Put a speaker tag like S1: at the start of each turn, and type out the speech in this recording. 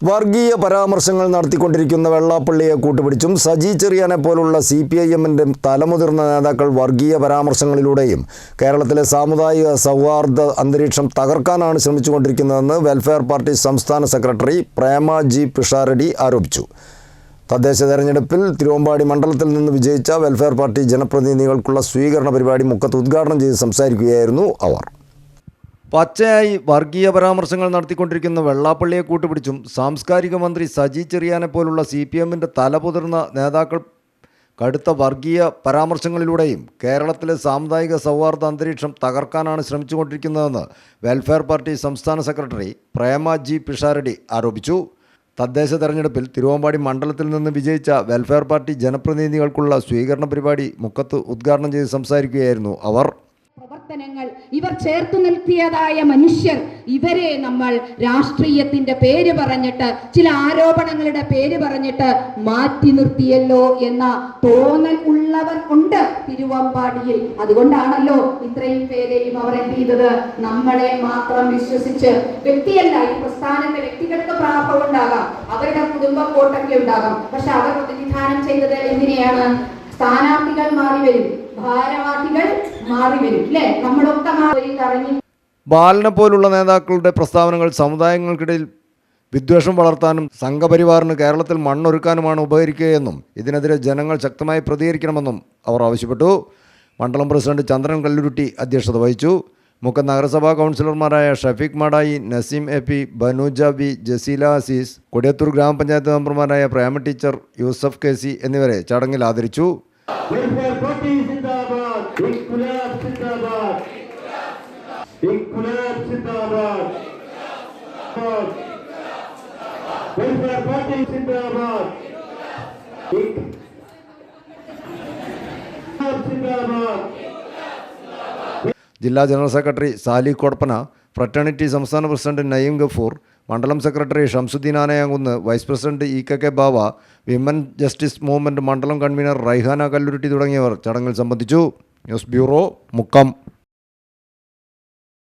S1: വർഗീയ പരാമർശങ്ങൾ നടത്തിക്കൊണ്ടിരിക്കുന്ന വെള്ളാപ്പള്ളിയെ കൂട്ടുപിടിച്ചും സജി ചെറിയാനെ പോലുള്ള CPIM-ന്റെ തലമുതിർന്ന നേതാക്കൾ വർഗീയ പരാമർശങ്ങളിലൂടെയും കേരളത്തിലെ സാമുദായിക സൗഹാർദ്ദ അന്തരീക്ഷം തകർക്കാനാണ് ശ്രമിച്ചുകൊണ്ടിരിക്കുന്നതെന്ന് വെൽഫെയർ പാർട്ടി സംസ്ഥാന സെക്രട്ടറി പ്രേമ ജി പിഷാരടി ആരോപിച്ചു. തദ്ദേശ തെരഞ്ഞെടുപ്പിൽ തിരുവമ്പാടി മണ്ഡലത്തിൽ നിന്ന് വിജയിച്ച വെൽഫെയർ പാർട്ടി ജനപ്രതിനിധികൾക്കുള്ള സ്വീകരണ പരിപാടി മുക്കത്ത് ഉദ്ഘാടനം ചെയ്ത് സംസാരിക്കുകയായിരുന്നു അവർ. പച്ചയായി വർഗീയ പരാമർശങ്ങൾ നടത്തിക്കൊണ്ടിരിക്കുന്ന വെള്ളാപ്പള്ളിയെ കൂട്ടുപിടിച്ചും സാംസ്കാരിക മന്ത്രി സജി ചെറിയാനെ പോലുള്ള CPM-ന്റെ തലമുതിർന്ന നേതാക്കൾ കടുത്ത വർഗീയ പരാമർശങ്ങളിലൂടെയും കേരളത്തിലെ സാമുദായിക സൗഹാർദ്ദ അന്തരീക്ഷം തകർക്കാനാണ് ശ്രമിച്ചുകൊണ്ടിരിക്കുന്നതെന്ന് വെൽഫെയർ പാർട്ടി സംസ്ഥാന സെക്രട്ടറി പ്രേമ ജി പിഷാരടി ആരോപിച്ചു. തദ്ദേശ തെരഞ്ഞെടുപ്പിൽ തിരുവമ്പാടി മണ്ഡലത്തിൽ നിന്ന് വിജയിച്ച വെൽഫെയർ പാർട്ടി ജനപ്രതിനിധികൾക്കുള്ള സ്വീകരണ പരിപാടി മുക്കത്ത് ഉദ്ഘാടനം ചെയ്ത് സംസാരിക്കുകയായിരുന്നു അവർ.
S2: പ്രവർത്തനങ്ങൾ ഇവർ ചേർത്തു നിർത്തിയതായ മനുഷ്യർ, ഇവരെ നമ്മൾ രാഷ്ട്രീയത്തിന്റെ പേര് പറഞ്ഞിട്ട് ചില ആരോപണങ്ങളുടെ പേര് പറഞ്ഞിട്ട് മാറ്റി നിർത്തിയല്ലോ എന്ന തോന്നൽ ഉള്ളവർ ഉണ്ട് തിരുവമ്പാടിയിൽ. അതുകൊണ്ടാണല്ലോ ഇത്രയും പേരെയും അവർ എന്ത് ചെയ്തത്, നമ്മളെ മാത്രം വിശ്വസിച്ച്, വ്യക്തിയല്ല ഈ പ്രസ്ഥാനത്തെ വ്യക്തികൾക്ക് പ്രാഭവം ഉണ്ടാകാം, അവരുടെ കുടുംബ കോട്ടൊക്കെ ഉണ്ടാകാം, പക്ഷെ അവർ പ്രതിനിധാനം ചെയ്തത് എന്തിനെയാണ്? സ്ഥാനാർത്ഥികൾ മാറി വരും, ഭാരവാഹികൾ മാറി വരും, അല്ലേ? നമ്മളൊക്കെ മാറി കറങ്ങി.
S1: ബാലനെ പോലുള്ള നേതാക്കളുടെ പ്രസ്താവനകൾ സമുദായങ്ങൾക്കിടയിൽ വിദ്വേഷം വളർത്താനും സംഘപരിവാറിന് കേരളത്തിൽ മണ്ണൊരുക്കാനുമാണ് ഉപകരിക്കുകയെന്നും ഇതിനെതിരെ ജനങ്ങൾ ശക്തമായി പ്രതികരിക്കണമെന്നും അവർ ആവശ്യപ്പെട്ടു. മണ്ഡലം പ്രസിഡന്റ് ചന്ദ്രൻ കല്ലുരുട്ടി അധ്യക്ഷത വഹിച്ചു. മുക്കം നഗരസഭാ കൗൺസിലർമാരായ ഷഫീഖ് മാടായി, നസീം AP, ബനൂജ B, ജസീല അസീസ്, കൊടിയത്തൂർ ഗ്രാമപഞ്ചായത്ത് മെമ്പർമാരായ പ്രേമ ടീച്ചർ, യൂസഫ് KC എന്നിവരെ ചടങ്ങിൽ ആദരിച്ചു. ജില്ലാ general secretary Sali Kodappana, fraternity സംസ്ഥാന പ്രസിഡന്റ് നയീം ഗഫൂർ, മണ്ഡലം secretary Shamsuddin Anayankunnu, vice president EKK Bava, women justice movement മണ്ഡലം കൺവീനർ റൈഹാന കല്ലുരുട്ടി തുടങ്ങിയവർ ചടങ്ങിൽ സംബന്ധിച്ചു. News bureau, Mukkam.